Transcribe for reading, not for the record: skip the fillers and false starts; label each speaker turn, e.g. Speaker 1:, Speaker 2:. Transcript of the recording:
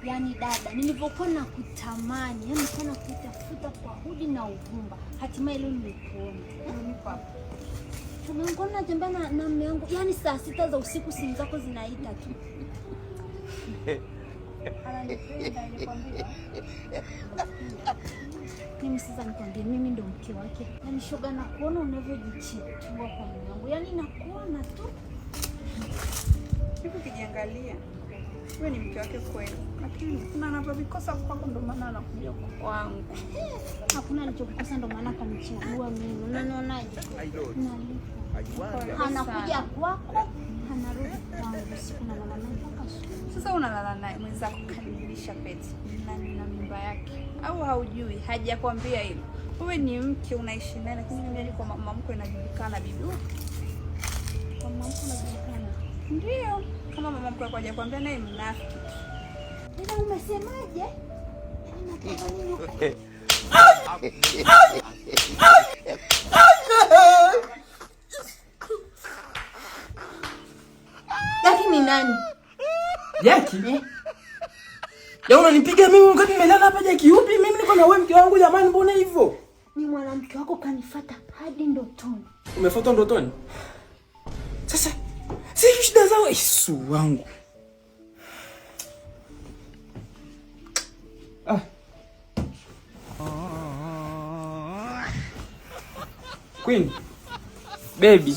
Speaker 1: Yaani dada, nilivyokuwa na kutamani, yaani nilikuwa na kutafuta kwa hudi na uvumba. Hatimaye leo nilikuona. Tumeongona jembana na mume wangu. Yaani saa 6 za usiku simu zako zinaita tu. Ananipenda nikwambia. Mimi sasa nikwambie, mimi ndo mke wake. Yaani shoga, na kuona unavyojichitua kwa mume wangu. Yaani nakuona tu.
Speaker 2: Hivi kijiangalia. Wewe ni mke wake kweli. Lakini kuna anapovikosa kwako ndo maana anakuja kwangu.
Speaker 1: Hakuna alichokukosa ndo maana kanichagua mimi. Unanionaje? Anakuja kwako, anarudi kwangu. Sikuna mama mpaka siku.
Speaker 2: Sasa unalala naye mwenzako kanilisha pete. Na mimba yake. Au haujui, hajakwambia hilo. Wewe ni mke unaishi naye, lakini mimi niko mama mkwe inajulikana bibi.
Speaker 1: Mama mkwe inajulikana.
Speaker 2: Ndio. Kama mama mkwe hajakwambia naye mnafiki.
Speaker 1: Ila umesemaje? Yaki ni nani?
Speaker 3: Yaki? Ya unanipiga mimi wakati nimelala hapa Jaki yupi? Mimi niko na wewe mke wangu jamani, mbona hivyo?
Speaker 1: Ni mwanamke wako kanifuata hadi ndotoni.
Speaker 3: Umefuata ndotoni? Sasa si shida zao Yesu wangu. Queen. Baby.